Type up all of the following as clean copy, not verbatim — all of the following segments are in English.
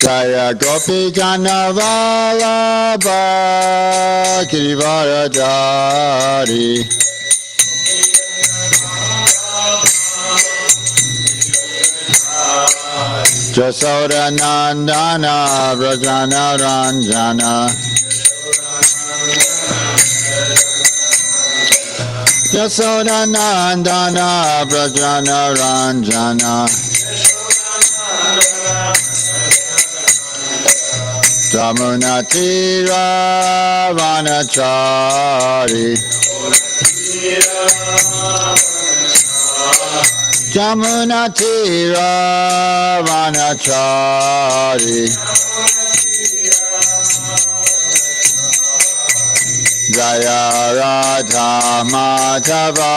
Jaya Gopi Jana Vallabha Girivaradhari Jasoda Nandana Vrajana Ranjana Jasoda Nandana Vrajana Ranjana Jamunatira Vanachari Jamunatira Vanachari Jaya Radha Madhava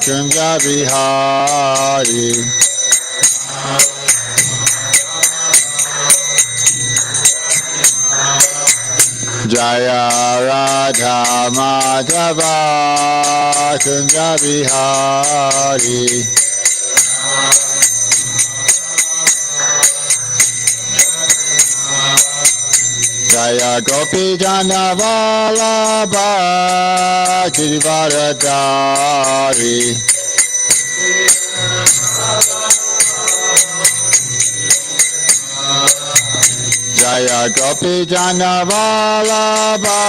Kunja Bihari Jaya Radha Madhava Kunja Bihari Jaya Gopi Jana Vallabha Girivaradhari Jaya Gopi Jana Vallabha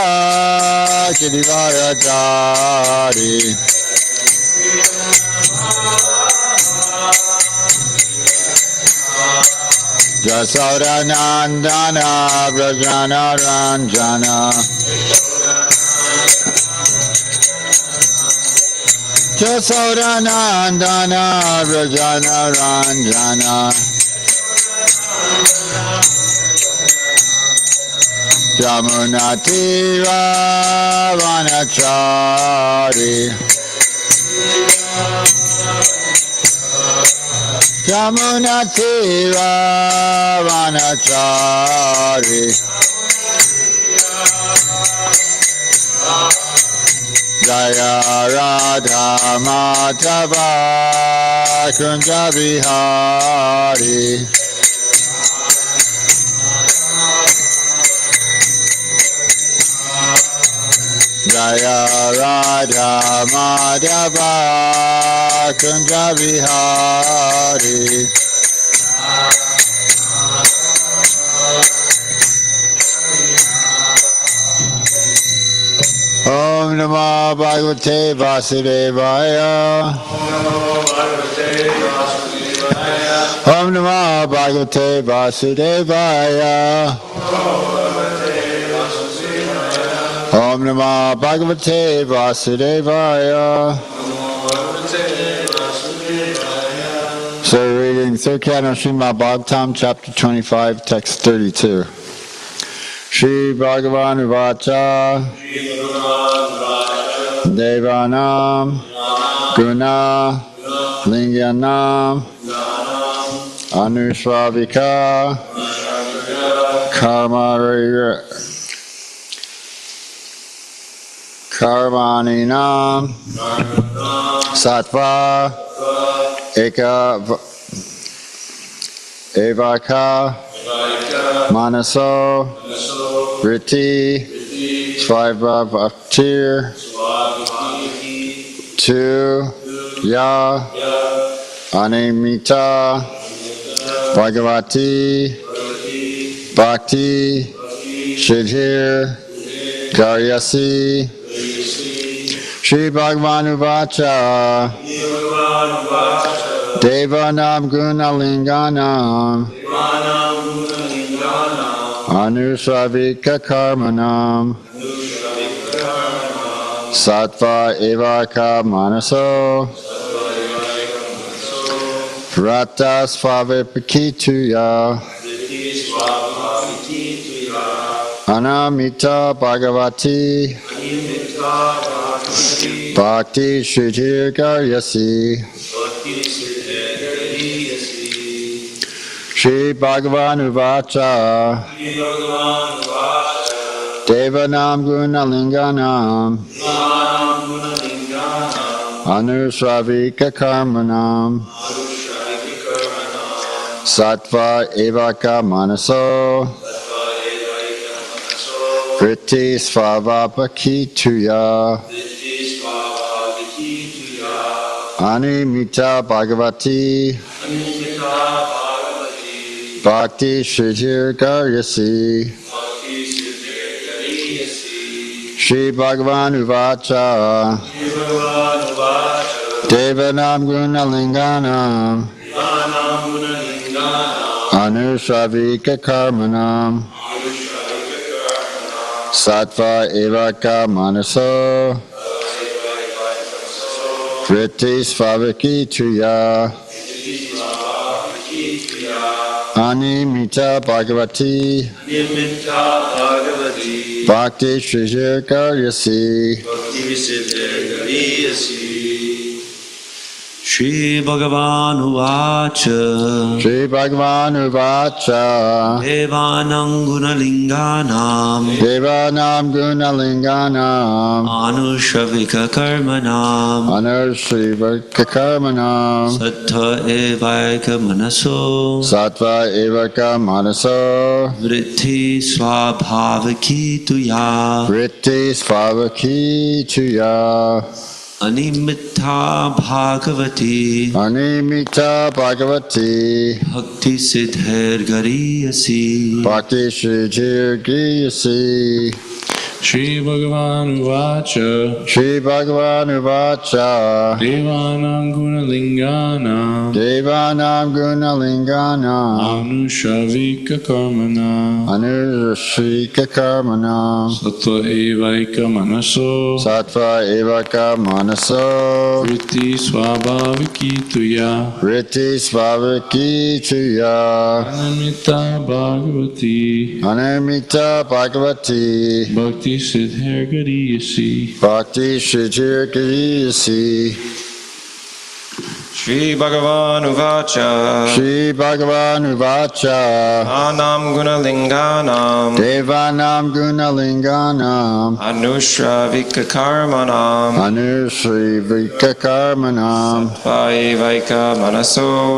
Girivaradhari Jasoda Nandana Vrajana Ranjana Jasoda Nandana Vrajana Ranjana Jamunatira Vanachari Jamunatira Vanachari Jaya Radha Madhava Kunja Bihari Jaya Radha Madhava Kunja Bihari Om Namah Bhagavate Vasudevaya Om Namah Bhagavate Vasudevaya Om Namah Bhagavate Vasudevaya. So we're reading third canto Srimad Bhagavatam, chapter 25, text 32. Shri Bhagavan Uvacha Devanam Guna Lingyanam Anusravika Karmaninam Sattva Eka Evaka Manaso Vritti Svabhavtir Tu Ya Animita Bhagavati Bhakti Shidhir Karyasi Shri Bhagavan Uvacha Devanam Gunalinganam Anusravika Karmanam Sattva Evaka Manaso Vratas Svavipakituya Anamita Bhagavati Bhakti Shritir Karyasi Shri Bhagavan Uvacha Devanam Gunalinganam Anusravika Karmanam Sattva evaka manaso vritti svavapakituya animita bhagavati bhakti shritir garyasi. Shri Bhagavan Uvacha Devanam Gunalinganam Anushavika Karmanam Sattva Evaka Manaso Vritti Svavaki Tuya Animita Bhagavati Bhakti Shrijir Karyasi. Shri Bhagavan Uvacha Shri Bhagavan Uvacha Devanam Gunalinganam Anushavika Karmanam Sattva Evaika Manaso Vritti Swabhavaki Tuya Animita Bhagavati Bhakti Siddhir Gariyasi Bhakti Shrijir Gariyasi. Shri Bhagavan Uvacha Shri Bhagavan Uvacha Devanam Gunalinganam Anushavika Karmanam Sattva Evaika Manaso Vritti Swabhavaki Tuya Anamita Bhagavati Bhakti Siddhir Gariyasi. Shri Bhagavan Uvacha Devanam Gunalinganam Anushravika Karmanam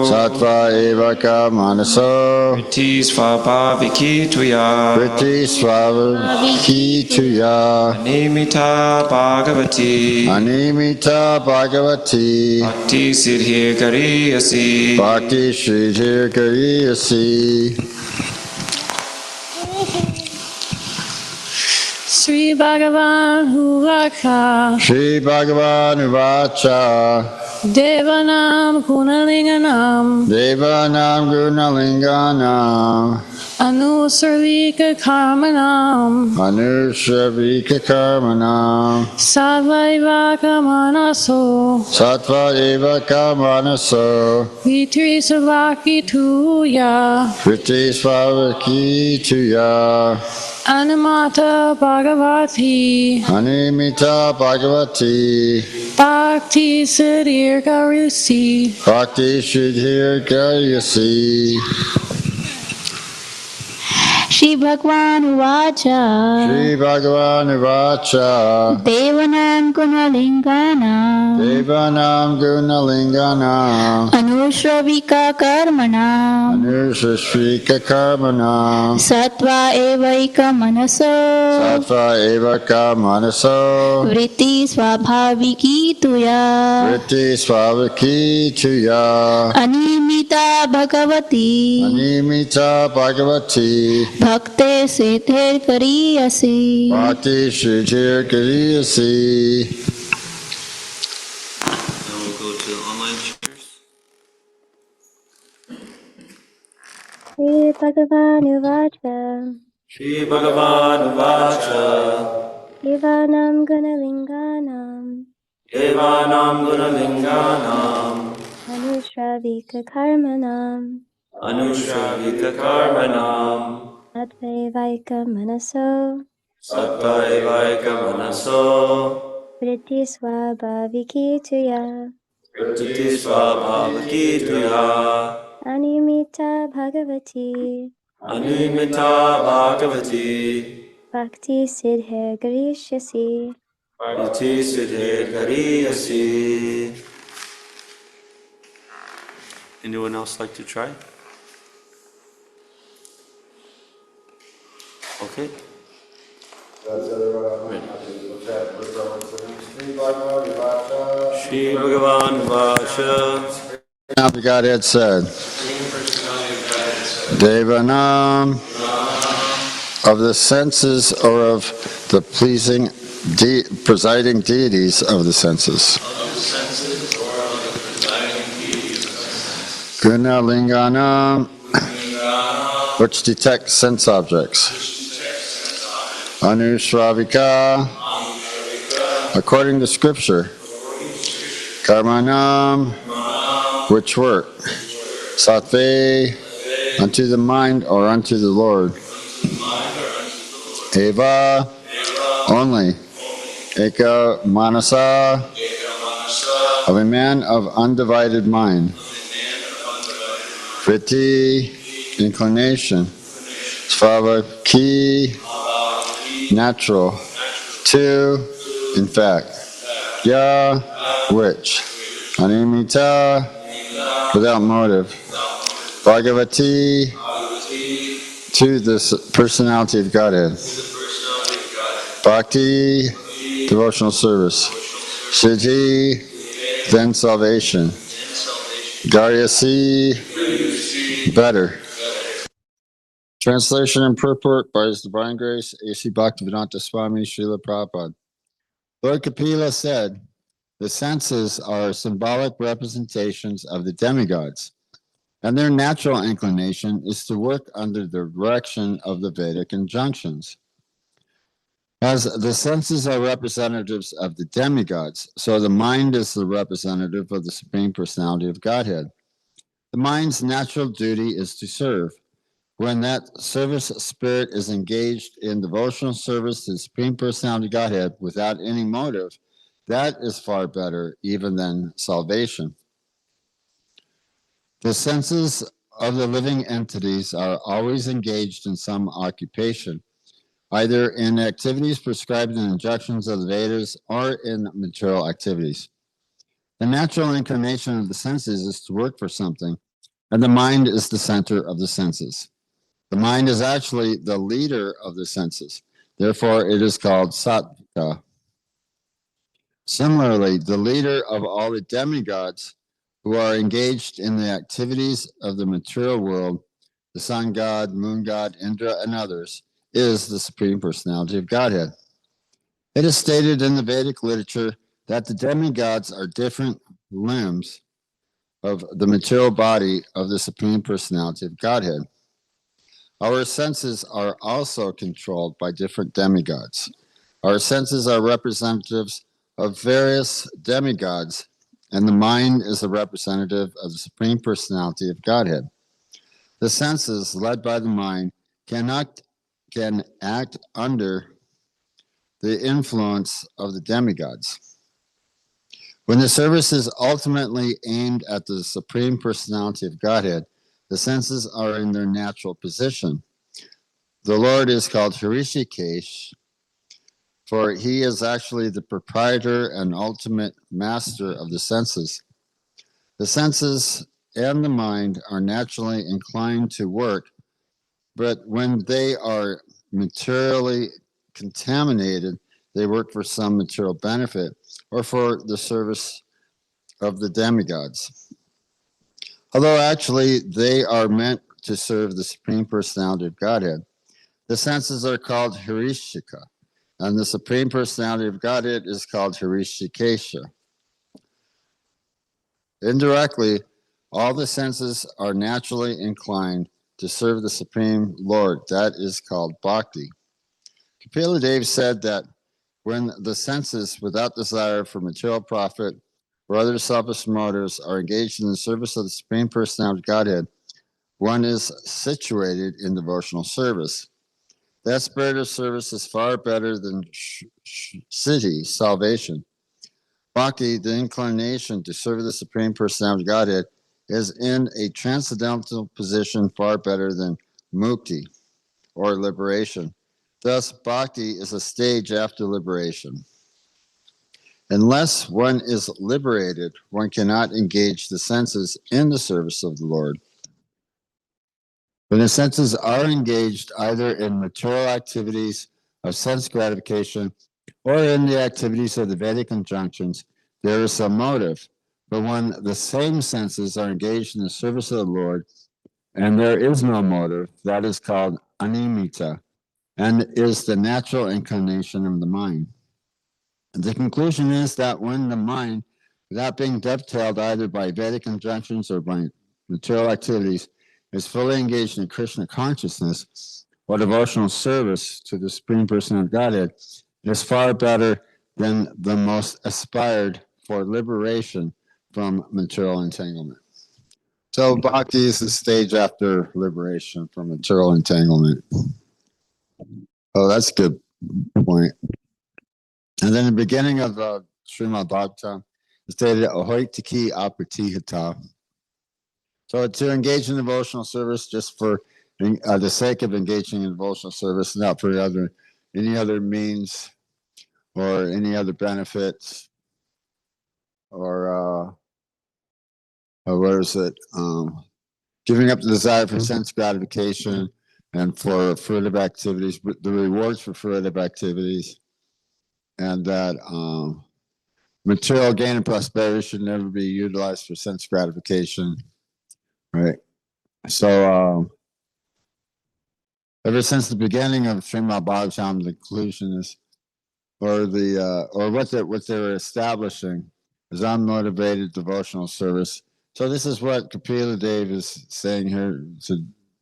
Sattva Evaka Manaso Vritti Svabhavaki Tuya Animita Bhagavati Bhakti Siddhir Gariyasi. Shri Bhagavan Uvacha Devanam Gunalinganam Anushavika Karmanam Sattva Evaka Manaso Vritti Svavaki Tuya Animita Bhagavati Bhakti Siddhir Gariyasi. Shri Bhagavan Uvacha Devanam Gunalinganam Anushavika Karmanam Sattva Evaika Manaso Vritti Swabhavaki Tuya Animita Bhagavati Bhakti Siddhir Gariyasi. Now we'll go to online shares. Shri Bhagavan Uvacha Devanam Gunalinganam Anushavika Karmanam Sattva Evaika Manaso Vritti Swabhavaki Tuya Animita Bhagavati Bhakti Siddhir Gariyasi. Anyone else like to try? Okay. Shri Bhagavan Vasha. Now the Godhead said, Devanam, of the senses or of the pleasing presiding deities of the senses. Guna Linganam, which detect sense objects. Anusravika, according to scripture. Karmanam, which work. Sattve, unto the mind or unto the Lord. Eva, only. Eka manasa, of a man of undivided mind. Vritti, inclination. Svavaki, natural. Two, in fact. Ya, which. Animita, without motive. Bhagavati, to the personality of Godhead. Bhakti, devotional service. Siddhi, then salvation. Garyasi, better. Translation and purport by His Divine Grace, A.C. Bhaktivedanta Swami Srila Prabhupada. Lord Kapila said, the senses are symbolic representations of the demigods, and their natural inclination is to work under the direction of the Vedic injunctions. As the senses are representatives of the demigods, so the mind is the representative of the Supreme Personality of Godhead. The mind's natural duty is to serve. When that service spirit is engaged in devotional service to the Supreme Personality of Godhead without any motive, that is far better even than salvation. The senses of the living entities are always engaged in some occupation, either in activities prescribed in injunctions of the Vedas or in material activities. The natural inclination of the senses is to work for something, and the mind is the center of the senses. The mind is actually the leader of the senses. Therefore, it is called Sattvika. Similarly, the leader of all the demigods who are engaged in the activities of the material world, the sun god, moon god, Indra, and others, is the Supreme Personality of Godhead. It is stated in the Vedic literature that the demigods are different limbs of the material body of the Supreme Personality of Godhead. Our senses are also controlled by different demigods. Our senses are representatives of various demigods, and the mind is a representative of the Supreme Personality of Godhead. The senses, led by the mind, can act under the influence of the demigods. When the service is ultimately aimed at the Supreme Personality of Godhead, the senses are in their natural position. The Lord is called HareKrishnaKC, for he is actually the proprietor and ultimate master of the senses. The senses and the mind are naturally inclined to work, but when they are materially contaminated, they work for some material benefit or for the service of the demigods. Although actually they are meant to serve the Supreme Personality of Godhead, the senses are called Harishika, and the Supreme Personality of Godhead is called HareKrishnaKC. Indirectly, all the senses are naturally inclined to serve the Supreme Lord. That is called Bhakti. Kapila Dev said that when the senses, without desire for material profit or other selfish motives, are engaged in the service of the Supreme Personality of Godhead, one is situated in devotional service. That spirit of service is far better than siddhi, salvation. Bhakti, the inclination to serve the Supreme Personality of Godhead, is in a transcendental position far better than mukti, or liberation. Thus, bhakti is a stage after liberation. Unless one is liberated, one cannot engage the senses in the service of the Lord. When the senses are engaged either in material activities of sense gratification or in the activities of the Vedic conjunctions, there is some motive. But when the same senses are engaged in the service of the Lord, and there is no motive, that is called animita, and is the natural inclination of the mind. The conclusion is that when the mind, without being dovetailed either by Vedic conjunctions or by material activities, is fully engaged in Krishna consciousness or devotional service to the Supreme Person of Godhead, it is far better than the most aspired for liberation from material entanglement. So bhakti is the stage after liberation from material entanglement. Oh, that's a good point. And then the beginning of Srimad Bhagavatam is stated, ahoitiki apratihata. So to engage in devotional service just for the sake of engaging in devotional service, not for any other means or any other benefits or what is it? Giving up the desire for sense gratification and for fruitive activities, the rewards for fruitive activities, and that material gain and prosperity should never be utilized for sense gratification, right? So ever since the beginning of Srimad Bhagavatam, the conclusion is, or what they're establishing is unmotivated devotional service. So this is what Kapila Dev is saying here,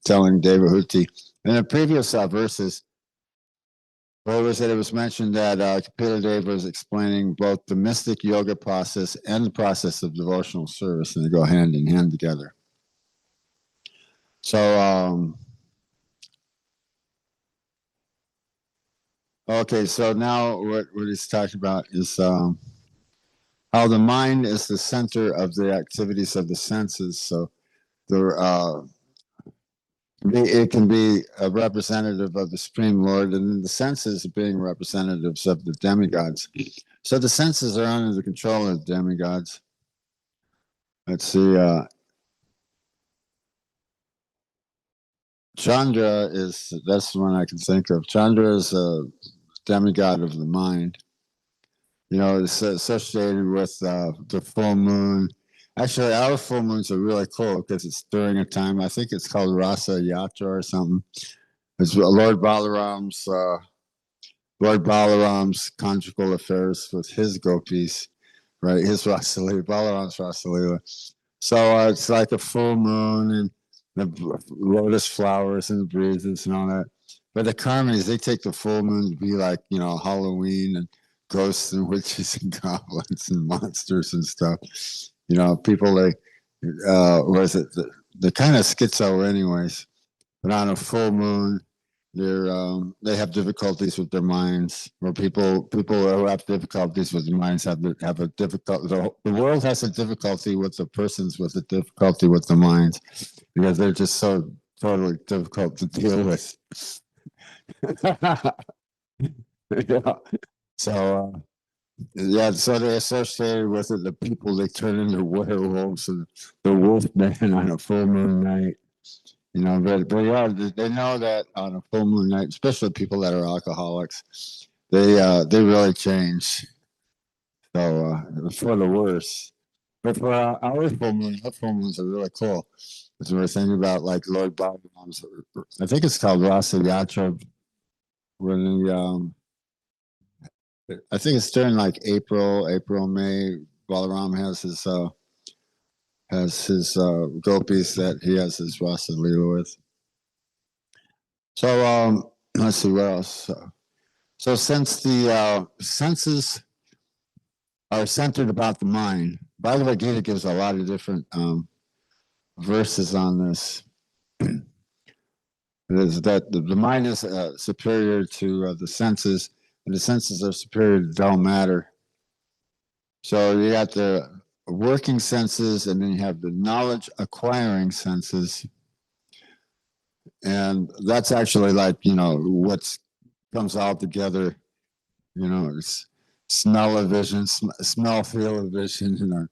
telling Devahuti. In the previous verses, what was it? It was mentioned that Kapila Dev was explaining both the mystic yoga process and the process of devotional service, and they go hand in hand together. So, okay, so now what he's talking about is how the mind is the center of the activities of the senses. So it can be a representative of the Supreme Lord, and then the senses being representatives of the demigods. So the senses are under the control of the demigods. Let's see. Chandra that's the one I can think of. Chandra is a demigod of the mind. You know, it's associated with the full moon. Actually, our full moons are really cool because it's during a time, I think it's called Rasa Yatra or something. It's Lord Balaram's conjugal affairs with his gopis, right? His Rasalila, Balaram's Rasalila. So it's like a full moon and the lotus flowers and the breezes and all that. But the Karmis, they take the full moon to be like, you know, Halloween and ghosts and witches and goblins and monsters and stuff. You know, people, they're kind of schizo anyways. But on a full moon, they have difficulties with their minds, or people who have difficulties with their minds have a difficult. The world has a difficulty with the persons with a difficulty with the minds, because they're just so totally difficult to deal with. Yeah. So so they associated with it the people they turn into werewolves and the wolf man on a full moon night. You know, but yeah, they know that on a full moon night, especially people that are alcoholics, they really change. So for the worse. But for our full moons are really cool. Because we're thinking about like Lord Balaram's, I think it's called Rasa Yatra, when I think it's during like April, May. Balaram has his gopis that he has his Rasa Leela with. So let's see what else. So since the senses are centered about the mind, Bhagavad Gita gives a lot of different verses on this. It is that the mind is superior to the senses, and the senses are superior to dull matter. So you got the working senses, and then you have the knowledge acquiring senses. And that's actually like, you know, what comes all together, you know, it's smell of vision, smell, feel of vision in our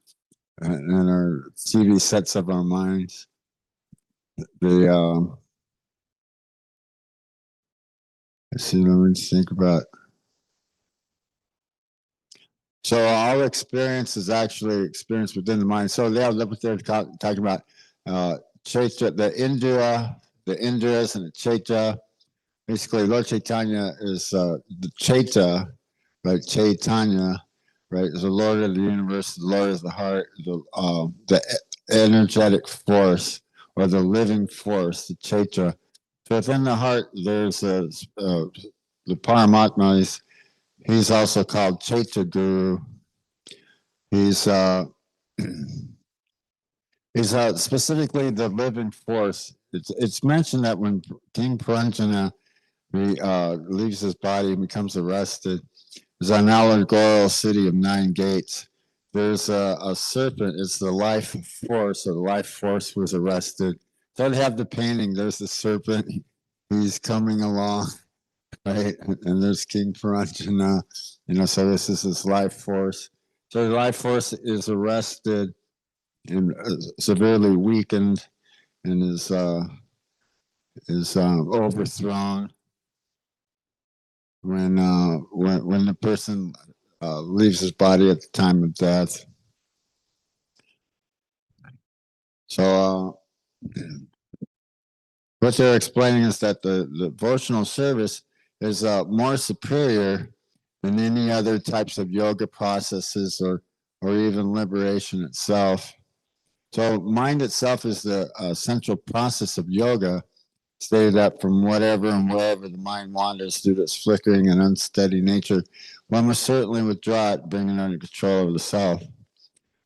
TV sets of our minds. See, let me think about. So all experience is actually experienced within the mind. So yeah, look what they're talking about. Chaitra, the Indriyas and the Chaitra. Basically, Lord Chaitanya is the Chaita, right? Chaitanya, right? Is the Lord of the universe, the Lord of the heart, the energetic force or the living force, the Chaitra. So within the heart, there's the Paramatma. He's also called Chaitra Guru. He's specifically the living force. It's mentioned that when King Puranjana leaves his body and becomes arrested, there's an allegorical city of 9 gates. There's a serpent. It's the life force, or the life force was arrested. So they have the painting. There's the serpent. He's coming along, right? And there's King Puranjana. So this is his life force. So the life force is arrested and severely weakened and is overthrown when the person leaves his body at the time of death. So what they're explaining is that the devotional service is more superior than any other types of yoga processes or even liberation itself. So mind itself is the central process of yoga, stated that from whatever and wherever the mind wanders through its flickering and unsteady nature, one must certainly withdraw it, bringing it under control of the self.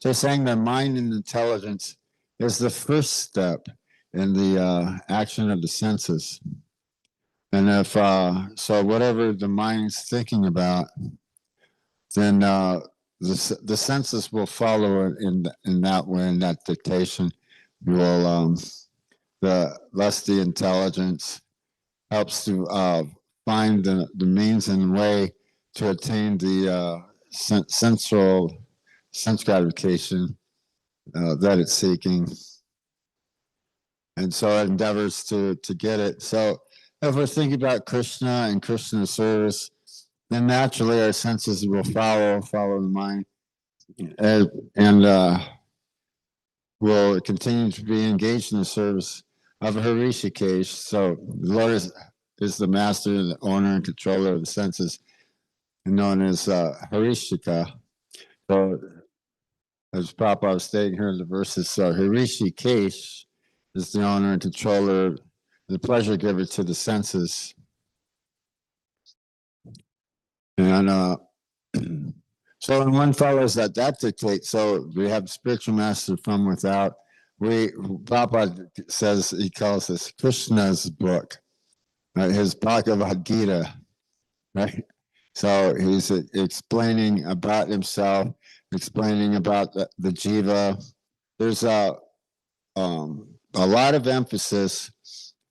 So saying that mind and intelligence is the first step in the action of the senses. And if so, whatever the mind's thinking about, then the senses will follow in that way, in that dictation. Will the lusty intelligence helps to find the means and way to attain the sense gratification that it's seeking, and so it endeavors to get it. So if we're thinking about Krishna and Krishna's service, then naturally our senses will follow the mind, and will continue to be engaged in the service of HareKrishnaKC. So the Lord is the master, the owner, and controller of the senses, known as HareKrishna. So as Prabhupada was stating here in the verses, HareKrishnaKC is the owner and controller, the pleasure giver to the senses. And so when one follows that dictates, so we have spiritual master from without. Prabhupada says, he calls this Krishna's book, right? His Bhagavad Gita, right? So he's explaining about himself, explaining about the jiva. There's a lot of emphasis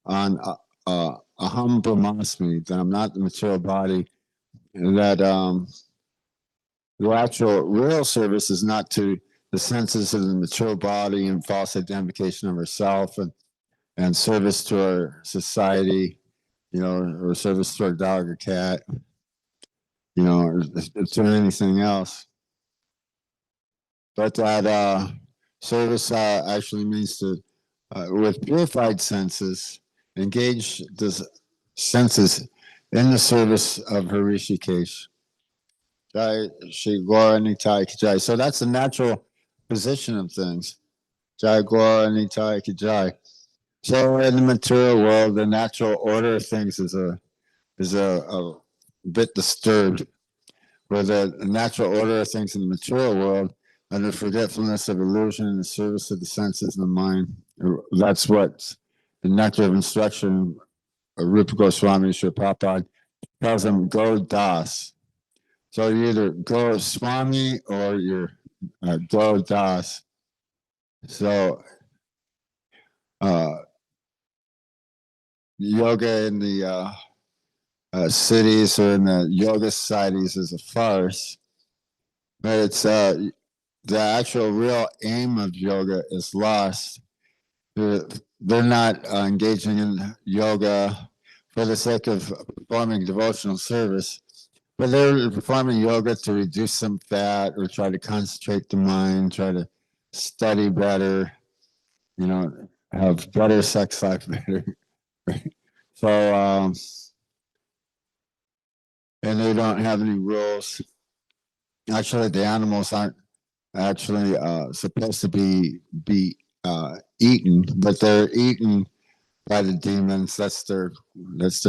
on aham brahmasmi, that I'm not the material body, and that the actual real service is not to the senses of the material body and false identification of ourself and service to our society, or service to our dog or cat, or to anything else. But that service actually means to, with purified senses, engage the senses in the service of HareKrishnaKC. Jai Shri Gaura Nitai Ki Jai. So that's the natural position of things. Jai Gaura Nitai Ki Jai. So in the material world, the natural order of things is a bit disturbed. Where the natural order of things in the material world, under forgetfulness of illusion and the service of the senses and the mind, that's what the nectar of instruction of Rupa Goswami Sri Prabhupada tells them, go das. So you either go Swami or you're go das. So yoga in the cities or in the yoga societies is a farce, but it's the actual real aim of yoga is lost. They're not engaging in yoga for the sake of performing devotional service, but they're performing yoga to reduce some fat or try to concentrate the mind, try to study better, have better sex life better. So, and they don't have any rules. Actually, the animals aren't actually supposed to be eaten, but they're eaten by the demons. That's their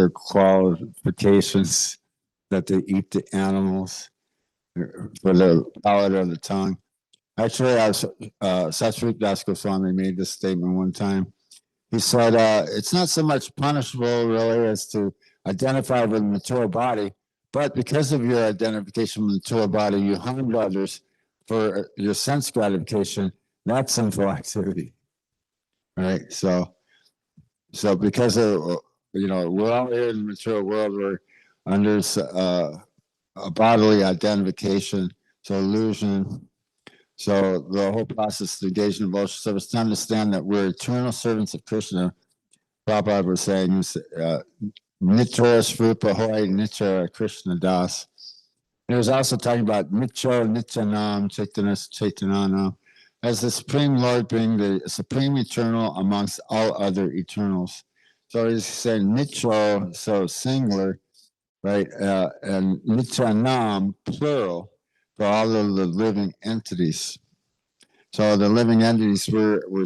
qualifications, that they eat the animals for the palate or the tongue. Actually, Satsvik Das Goswami made this statement one time. He said, it's not so much punishable really as to identify with the material body, but because of your identification with the material body, you harmed others for your sense gratification. That's sinful activity, right? So because of, we're all here in the material world, we're under a bodily identification, so illusion. So the whole process to engage in devotional service, to understand that we're eternal servants of Krishna. Prabhupada was saying, Nitya Srupa Hoy Nitya Krishna Das. He was also talking about Nitya Nityanam Chaitananam, as the Supreme Lord being the Supreme Eternal amongst all other eternals. So he's saying Nitya, so singular, right? And Nityanam, plural, for all of the living entities. So the living entities were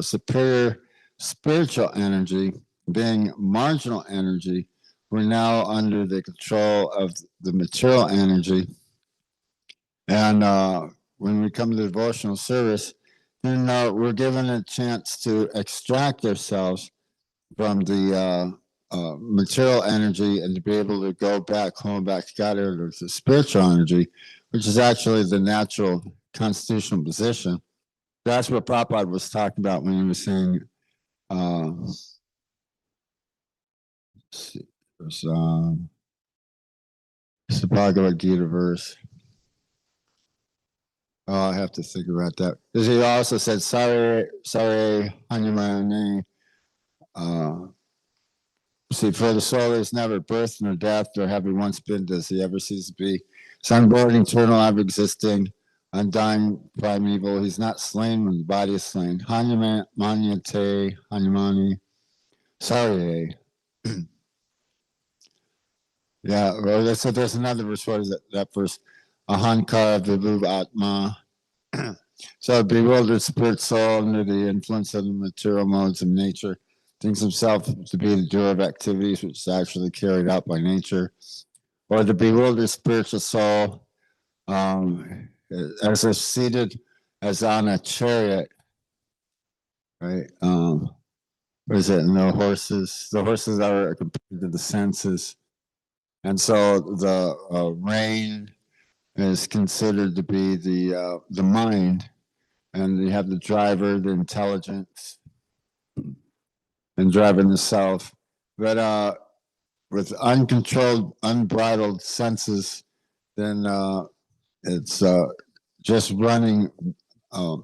superior spiritual energy, being marginal energy. We're now under the control of the material energy. And when we come to devotional service, then we're given a chance to extract ourselves from the material energy and to be able to go back home, back together to the spiritual energy, which is actually the natural constitutional position. That's what Prabhupada was talking about when he was saying, it's the Bhagavad Gita verse. Oh, I have to think about that. Because he also said, Sare Hanumane. See, for the soul is never birth nor death, nor have he once been, does he ever cease to be. He's unborn, eternal, ever existing, undying, primeval. He's not slain when the body is slain. Hanumanyate, Hanumani, Sare. Yeah, well, so there's another verse. What is that verse? Ahankara Vibhuv Atma. So a bewildered spirit soul under the influence of the material modes of nature thinks himself to be the doer of activities which is actually carried out by nature. Or the bewildered spiritual soul, as if seated as on a chariot, right? What is it? And the horses are compared to the senses. And so the rein is considered to be the mind, and you have the driver, the intelligence, and driving the self. But with uncontrolled, unbridled senses, then it's just running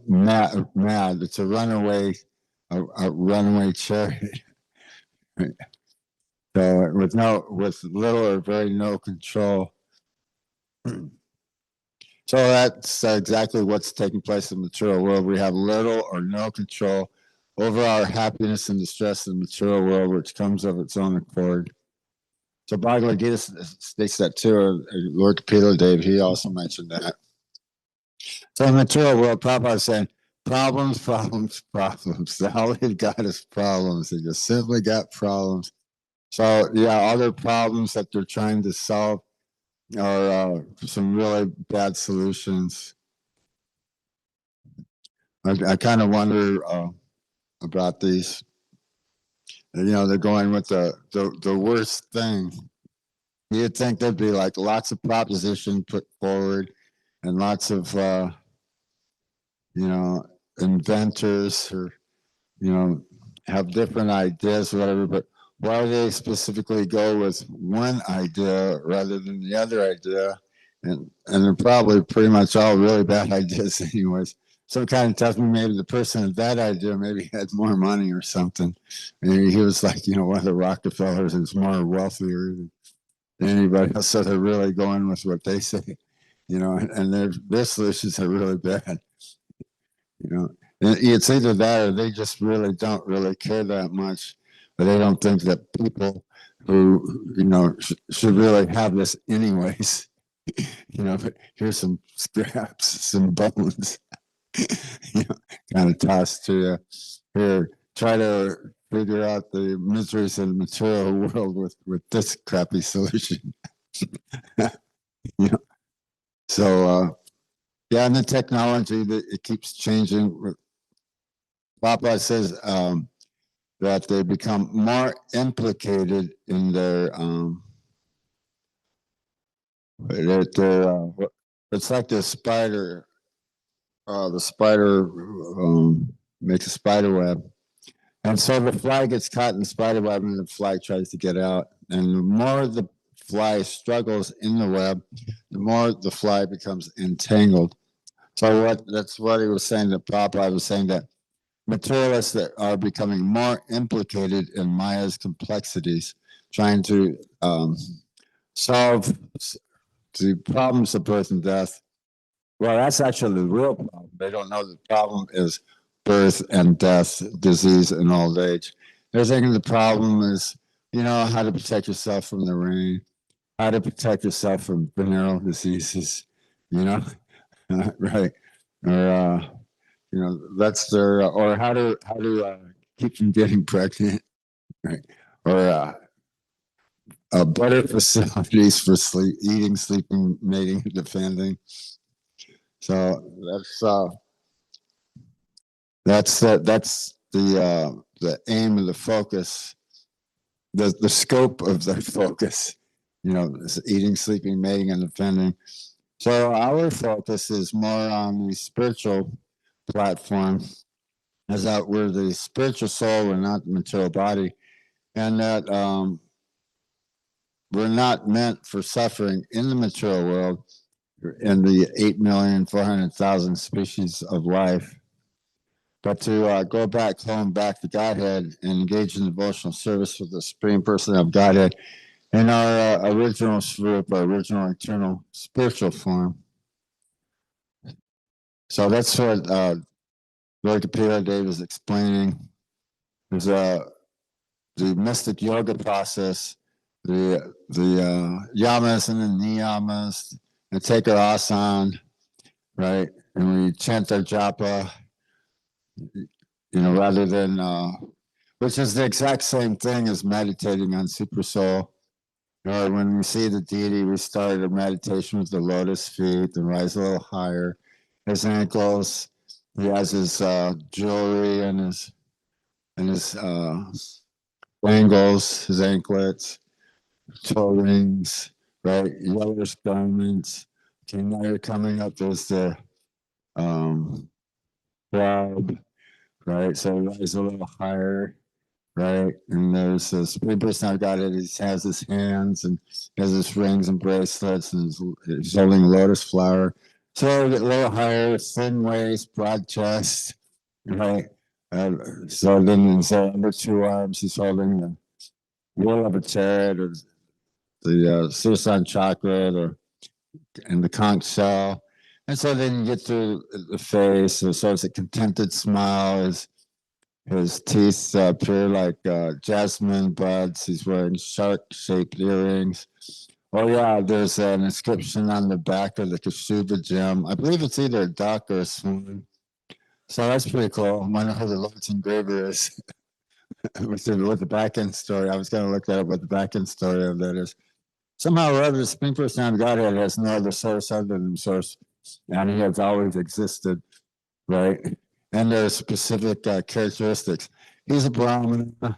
mad. It's a runaway chariot. So with little or very no control. So that's exactly what's taking place in the material world. We have little or no control over our happiness and distress in the material world, which comes of its own accord. So Bhagavad Gita states that too. Lord Kapila Dev, he also mentioned that. So in the material world, Prabhupada is saying, problems. All they've got is problems. They just simply got problems. So yeah, other problems that they're trying to solve are some really bad solutions. I kind of wonder about these. They're going with the worst thing. You'd think there'd be like lots of proposition put forward and lots of inventors or have different ideas or whatever, but why do they specifically go with one idea rather than the other idea? And they're probably pretty much all really bad ideas anyways. So it kind of tells me maybe the person had that idea, maybe had more money or something. And he was like, one of the Rockefellers who's more wealthier than anybody else. So they're really going with what they say, and their solutions are really bad. It's either that or they just really don't really care that much, but they don't think that people who, should really have this anyways. But here's some scraps, some bones, kind of tossed to you. Here, try to figure out the miseries of the material world with this crappy solution. So, yeah, and the technology that it keeps changing. Papa says that they become more implicated in their it's like the spider. The spider makes a spider web, and so the fly gets caught in the spider web, and the fly tries to get out. And the more the fly struggles in the web, the more the fly becomes entangled. So that's what he was saying to Prabhupada. Was saying that materialists that are becoming more implicated in Maya's complexities, trying to solve the problems of birth and death. Well, that's actually the real problem. They don't know the problem is birth and death, disease, and old age. They're thinking the problem is, how to protect yourself from the rain, how to protect yourself from venereal diseases, right? Or that's their, or how to keep from getting pregnant, right? Or better facilities for eating, sleeping, mating, defending. So that's the aim of the focus, the scope of the focus. Is eating, sleeping, mating, and defending. So our focus is more on the spiritual platform, as that we're the spiritual soul, we're not the material body, and that we're not meant for suffering in the material world in the 8,400,000 species of life, but to go back home, back to Godhead, and engage in devotional service with the Supreme Person of Godhead in our original Swarup, our original eternal spiritual form. So that's what Lord Kapila Dev is explaining. There's the mystic yoga process, the yamas and the niyamas, and take our asana, right? And we chant our japa, rather than, which is the exact same thing as meditating on Super Soul. When we see the deity, we start a meditation with the lotus feet and rise a little higher. His ankles, he has his jewelry and his bangles, his anklets, toe rings, right? Yellowish garments. Okay, now you're coming up. There's the crowd, right? So rise a little higher, right? And there's the Supreme Person I've got it. He has his hands and has his rings and bracelets, and he's holding a lotus flower. So a little higher, thin waist, broad chest, right? So then under two arms, he's holding the wheel of a chariot, or the Susan chakra, and the conch shell. And so then you get through the face, so it's a contented smile. His teeth appear like jasmine buds. He's wearing shark-shaped earrings. Oh yeah, there's an inscription on the back of the Kashuba gem. I believe it's either a duck or a swan. So that's pretty cool. I wonder who the Lord's engraver is. with the back end story. I was going to look that up, what the back end story of that is. Somehow or other, the Supreme Person of Godhead has no other source other than source, and he has always existed, right? And there's specific characteristics. He's a Brahmana.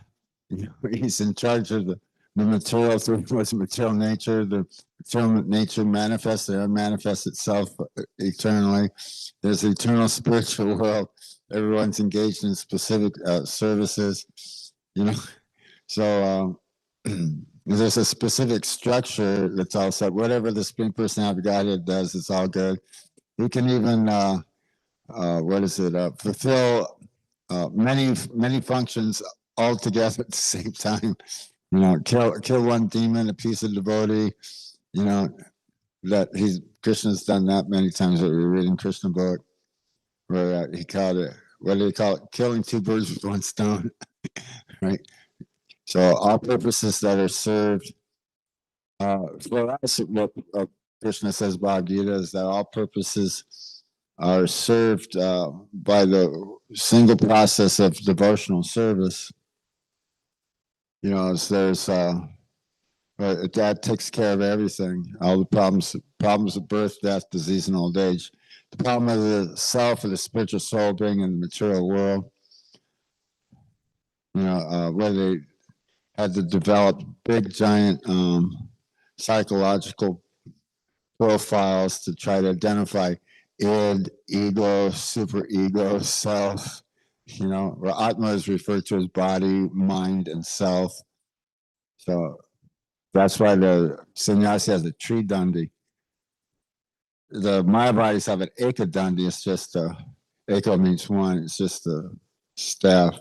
He's in charge of the material through what's material nature. The material nature manifests and manifests itself eternally. There's the eternal spiritual world. Everyone's engaged in specific services, So there's a specific structure that's all set. Whatever the Supreme Personality of Godhead does, it's all good. He can even fulfill many functions all together at the same time. You know, kill one demon, a piece of devotee. You know, that Krishna's done that many times that we're reading Krishna book, where he called it, what do they call it? Killing two birds with one stone, right? So all purposes that are served, for us, what Krishna says Bhagavad Gita is that all purposes are served by the single process of devotional service. You know, there's that takes care of everything, all the problems of birth, death, disease, and old age. The problem of the self or the spiritual soul being in the material world, you know, where they had to develop big, giant psychological profiles to try to identify id, ego, superego, self, you know, where Atma is referred to as body, mind, and self. So that's why the sannyasi has a tree dandi. The Mayavadis have an eka dandi. It's just eka means one. It's just a staff.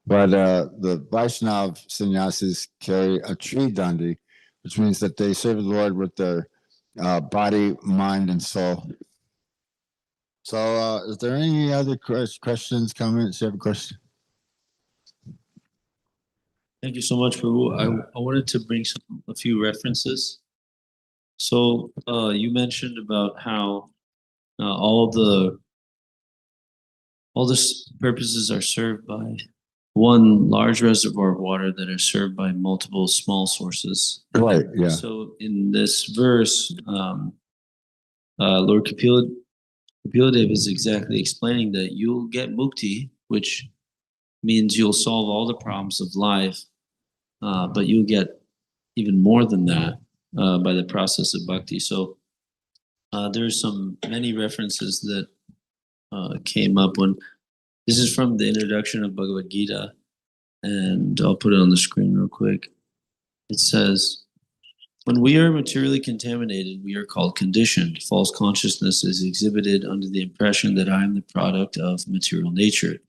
But the Vaishnav sannyasis carry a tree dandi, which means that they serve the Lord with their body, mind, and soul. So, is there any other questions, comments? You have a question? Thank you so much, Prabhu. I wanted to bring a few references. So you mentioned about how all the purposes are served by one large reservoir of water that are served by multiple small sources. Right. Yeah. So in this verse, Lord Kapiladeva is exactly explaining that you'll get mukti, which means you'll solve all the problems of life, but you'll get even more than that by the process of bhakti. So there's many references that came up when this is from the introduction of Bhagavad Gita, and I'll put it on the screen real quick. It says, when we are materially contaminated, we are called conditioned. False consciousness is exhibited under the impression that I am the product of material nature.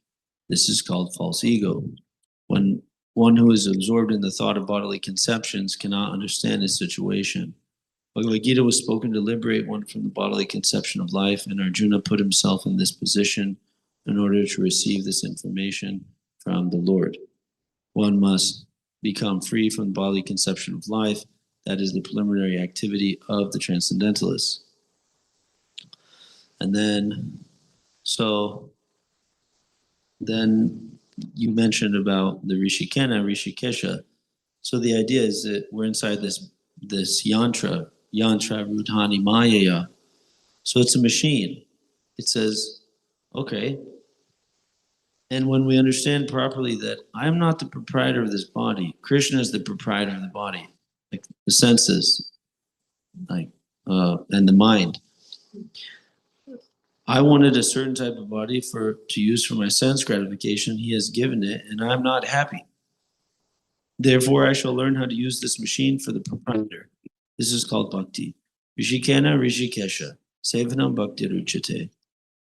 This is called false ego. When one who is absorbed in the thought of bodily conceptions cannot understand his situation. Bhagavad Gita was spoken to liberate one from the bodily conception of life, and Arjuna put himself in this position in order to receive this information from the Lord. One must become free from the bodily conception of life. That is the preliminary activity of the transcendentalists. And then you mentioned about the Rishikena, Rishikesha. So the idea is that we're inside this yantra rudhani mayaya. So it's a machine. It says, okay. And when we understand properly that I am not the proprietor of this body, Krishna is the proprietor of the body, like the senses, and the mind. I wanted a certain type of body to use for my sense gratification. He has given it, and I'm not happy. Therefore, I shall learn how to use this machine for the proprietor. This is called bhakti. Rishikena Rishikesha, Sevanam Bhakti Ruchate.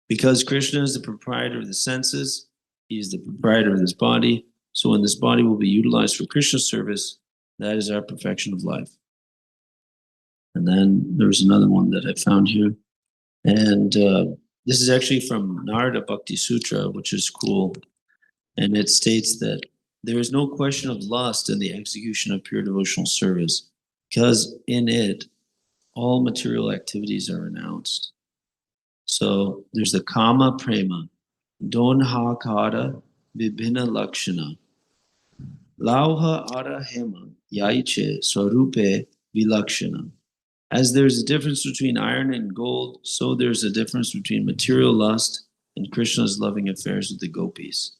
Because Krishna is the proprietor of the senses, he is the proprietor of this body. So when this body will be utilized for Krishna's service, that is our perfection of life. And then there was another one that I found here. And this is actually from Narada Bhakti Sutra, which is cool. And it states that there is no question of lust in the execution of pure devotional service, because in it, all material activities are renounced. So there's the kama prema, don ha kara vibhina lakshana, lauha ara hema yaiche swarupe vilakshana. As there's a difference between iron and gold, so there's a difference between material lust and Krishna's loving affairs with the gopis.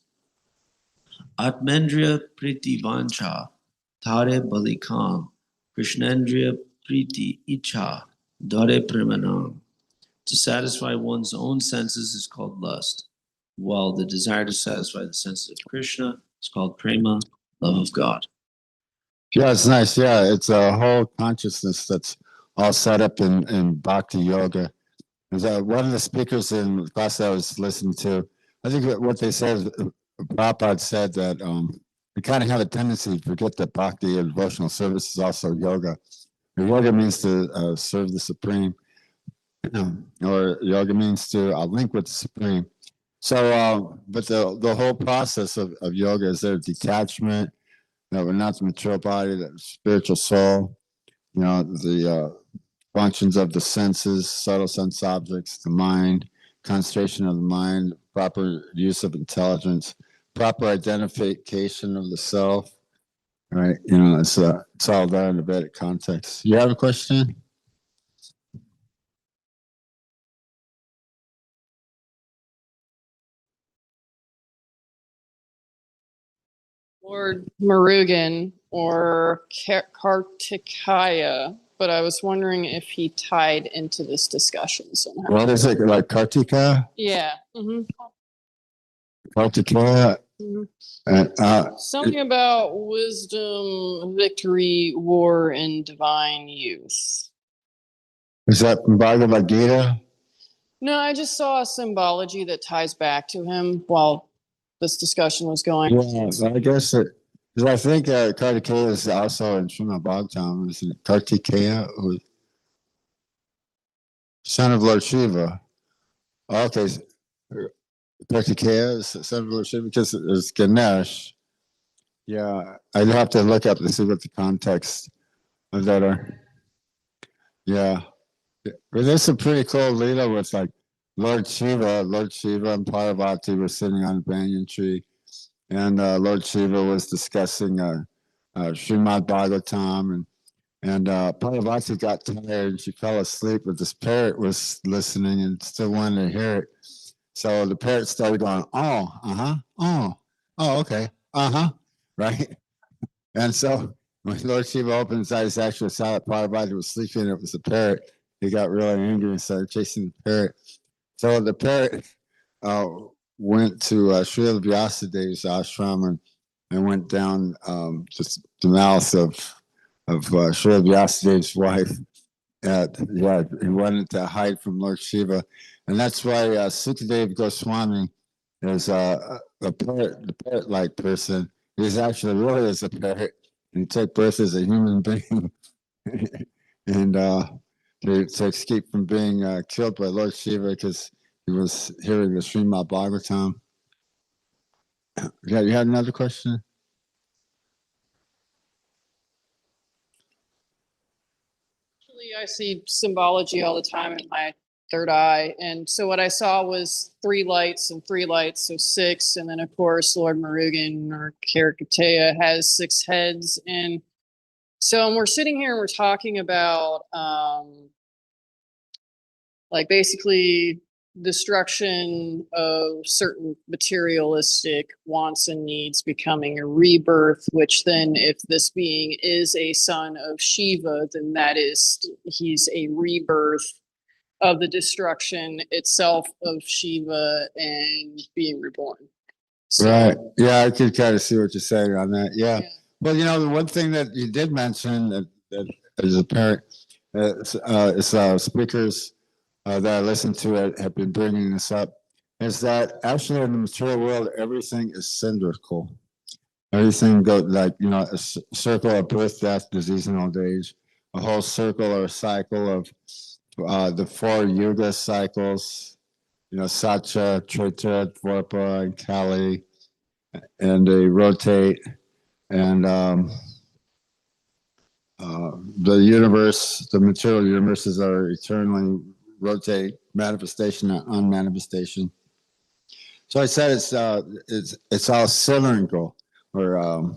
Atmendriya priti vancha, thare balikam, Krishnendriya priti icha, dare premanam. To satisfy one's own senses is called lust, while the desire to satisfy the senses of Krishna is called prema, love of God. Yeah, it's nice. Yeah, it's a whole consciousness that's all set up in bhakti yoga. There's one of the speakers in the class I was listening to. I think what they said, Prabhupada said that we kind of have a tendency to forget that bhakti and devotional service is also yoga. Yoga means to serve the Supreme, or yoga means to link with the Supreme. So, but the whole process of yoga is their detachment. We're not the material body, the spiritual soul. The functions of the senses, subtle sense objects, the mind, concentration of the mind, proper use of intelligence, proper identification of the self. Right? It's all there in the Vedic context. You have a question? Lord Murugan or Kartikaya, but I was wondering if he tied into this discussion somehow. What is it, like Kartika? Yeah. Mm-hmm. Kartika? Mm-hmm. Something about wisdom, victory, war, and divine youth. Is that from Bhagavad Gita? No, I just saw a symbology that ties back to him while this discussion was going. Yeah, I guess because I think Kartikeya is also in Srimad Bhagavatam. Is it Kartikeya, son of Lord Shiva? Okay, Kartikeya is son of Lord Shiva because it's Ganesh. Yeah, I'd have to look up to see what the context of that are. Yeah, but there's some pretty cool Lila with like Lord Shiva and Parvati were sitting on a banyan tree. And Lord Shiva was discussing Srimad Bhagavatam, and Parvati got tired and she fell asleep, but this parrot was listening and still wanted to hear it. So the parrot started going, oh, okay, right? And so when Lord Shiva opened his eyes, actually saw that Parvati was sleeping, it was the parrot. He got really angry and started chasing the parrot. So the parrot went to Srila Vyasadeva's ashram and went down just the mouth of Srila Vyasadeva's wife. He wanted to hide from Lord Shiva, and that's why Sukadeva Goswami is a parrot-like person. He's actually really is a parrot, and he took birth as a human being, and to escape from being killed by Lord Shiva because he was hearing the Srimad Bhagavatam. Yeah, you had another question? Actually, I see symbology all the time in my third eye. And so what I saw was 3 lights and 3 lights, so 6. And then, of course, Lord Murugan or Kartikeya has 6 heads. And so when we're sitting here and we're talking about like basically destruction of certain materialistic wants and needs becoming a rebirth, which then if this being is a son of Shiva, then that is, he's a rebirth of the destruction itself of Shiva and being reborn. So, right. Yeah, I could kind of see what you're saying on that. Yeah. Well, the one thing that you did mention that is apparent is speakers that I listened to have been bringing this up, is that actually in the material world, everything is cylindrical. Everything goes like, a circle of birth, death, disease, and old age, a whole circle or cycle of the 4 yuga cycles, Satya, Treta, Dwapara, and Kali, and they rotate. And the universe, the material universes are eternally rotate, manifestation and unmanifestation. So I said it's all cylindrical, or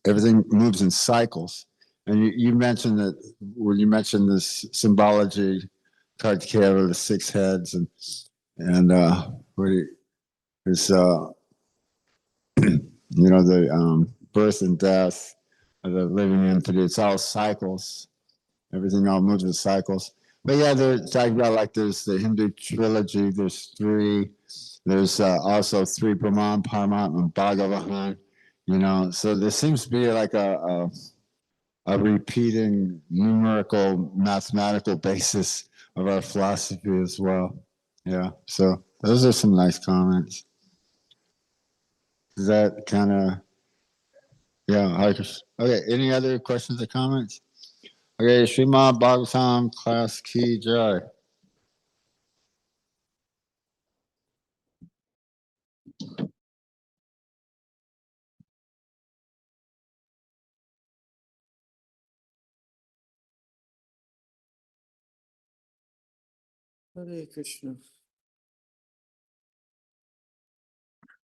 everything moves in cycles. And you mentioned that when you mentioned this symbology, Kartikeya, the 6 heads, and it's the birth and death of the living entity. It's all cycles. Everything all moves in cycles. But yeah, they're talking about like there's the Hindu trilogy. There's 3. There's also 3 Brahman, Paramatma, and Bhagavan. So there seems to be like a repeating numerical mathematical basis of our philosophy as well. Yeah. So those are some nice comments. Is that kind of, yeah. Okay. Any other questions or comments? Okay. Srimad Bhagavatam class key jai. Hare Krishna.